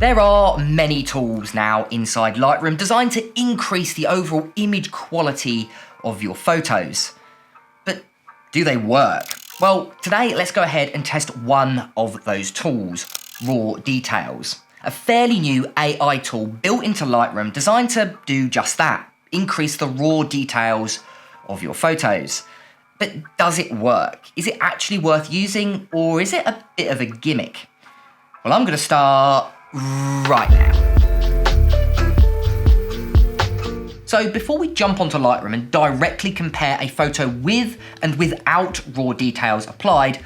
There are many tools now inside Lightroom designed to increase the overall image quality of your photos. But do they work? Well, today let's go ahead and test one of those tools, Raw Details. A fairly new AI tool built into Lightroom designed to do just that, increase the raw details of your photos. But does it work? Is it actually worth using, or is it a bit of a gimmick? Well, I'm going to start right now. So before we jump onto Lightroom and directly compare a photo with and without raw details applied,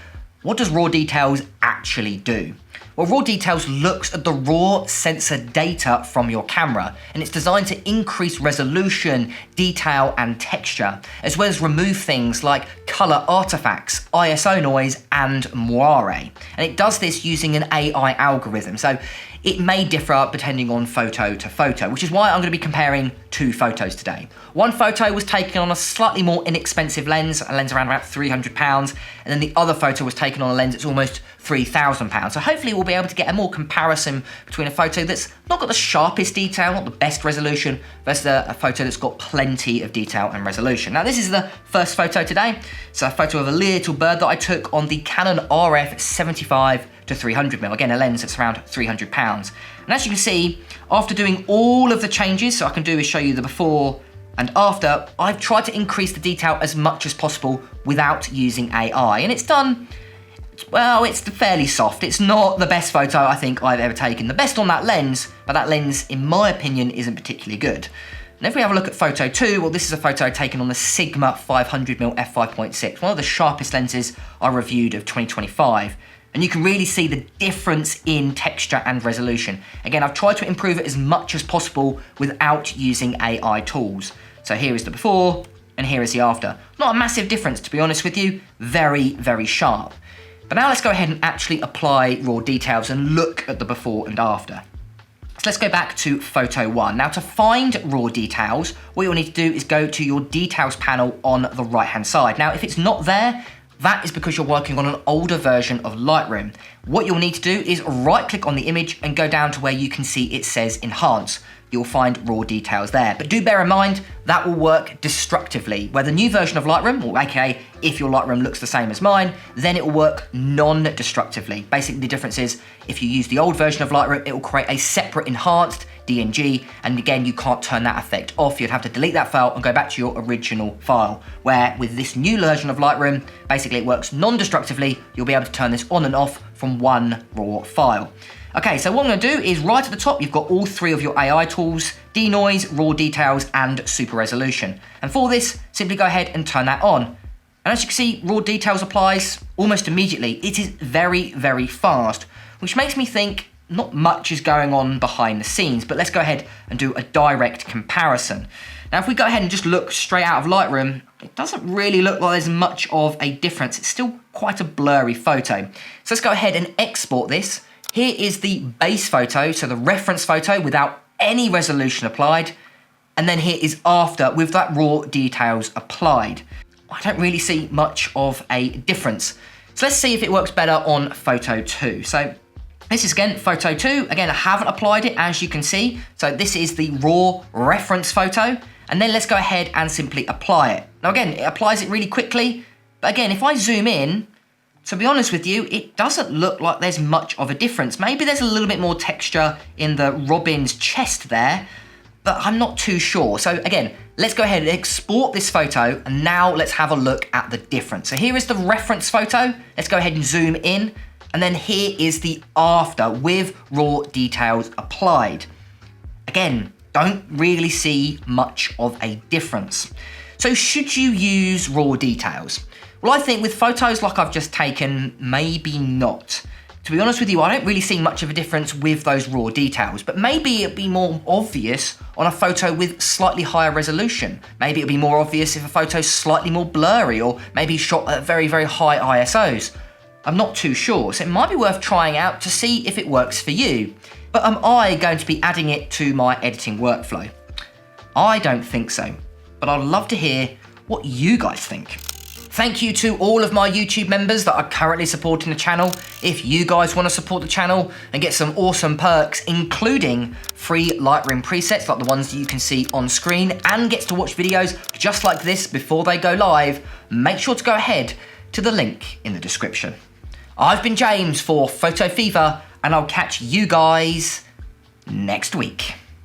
what does raw details actually do? Well, raw details looks at the raw sensor data from your camera, and it's designed to increase resolution, detail, and texture, as well as remove things like color artifacts, ISO noise, and moire. And it does this using an AI algorithm, so it may differ depending on photo to photo, which is why I'm going to be comparing two photos today. One photo was taken on a slightly more inexpensive lens, a lens around about £300, and then the other photo was taken on a lens that's almost £3,000. So hopefully we'll be able to get a more comparison between a photo that's not got the sharpest detail, not the best resolution, versus a photo that's got plenty of detail and resolution. Now this is the first photo today. It's a photo of a little bird that I took on the Canon RF 75 to 300mm, again a lens that's around £300. And as you can see, after doing all of the changes, so I can do is show you the before and after, I've tried to increase the detail as much as possible without using AI, and it's done, well, it's fairly soft. It's not the best photo I think I've ever taken. The best on that lens, but that lens, in my opinion, isn't particularly good. And if we have a look at photo 2, well, this is a photo taken on the Sigma 500mm f5.6, one of the sharpest lenses I reviewed of 2025. And you can really see the difference in texture and resolution. Again, I've tried to improve it as much as possible without using AI tools. So here is the before, and here is the after. Not a massive difference, to be honest with you. Very, very sharp. But now let's go ahead and actually apply raw details and look at the before and after. So let's go back to photo 1. Now to find raw details, what you'll need to do is go to your details panel on the right-hand side. Now if it's not there, that is because you're working on an older version of Lightroom. What you'll need to do is right-click on the image and go down to where you can see it says Enhance. You'll find raw details there. But do bear in mind, that will work destructively. Where the new version of Lightroom, or aka if your Lightroom looks the same as mine, then it will work non-destructively. Basically the difference is, if you use the old version of Lightroom, it will create a separate enhanced DNG, and again, you can't turn that effect off. You'd have to delete that file and go back to your original file. Where with this new version of Lightroom, basically it works non-destructively. You'll be able to turn this on and off from one raw file. Okay, so what I'm gonna do is right at the top, you've got all three of your AI tools, denoise, raw details, and super resolution. And for this, simply go ahead and turn that on. And as you can see, raw details applies almost immediately. It is very, very fast, which makes me think not much is going on behind the scenes, but let's go ahead and do a direct comparison. Now, if we go ahead and just look straight out of Lightroom, it doesn't really look like there's much of a difference. It's still quite a blurry photo. So let's go ahead and export this. Here is the base photo, so the reference photo without any resolution applied. And then here is after with that raw details applied. I don't really see much of a difference. So let's see if it works better on photo 2. So this is again photo 2. Again, I haven't applied it, as you can see. So this is the raw reference photo. And then let's go ahead and simply apply it. Now again, it applies it really quickly. But again, if I zoom in, to be honest with you, it doesn't look like there's much of a difference. Maybe there's a little bit more texture in the robin's chest there, but I'm not too sure. So again, let's go ahead and export this photo, and now let's have a look at the difference. So here is the reference photo. Let's go ahead and zoom in, and then here is the after with raw details applied. Again, don't really see much of a difference. So should you use raw details? Well, I think with photos like I've just taken, maybe not. To be honest with you, I don't really see much of a difference with those raw details, but maybe it'd be more obvious on a photo with slightly higher resolution. Maybe it'd be more obvious if a photo's slightly more blurry, or maybe shot at very, very high ISOs. I'm not too sure, so it might be worth trying out to see if it works for you. But am I going to be adding it to my editing workflow? I don't think so, but I'd love to hear what you guys think. Thank you to all of my YouTube members that are currently supporting the channel. If you guys want to support the channel and get some awesome perks, including free Lightroom presets like the ones that you can see on screen, and gets to watch videos just like this before they go live, make sure to go ahead to the link in the description. I've been James for Photo Fever, and I'll catch you guys next week.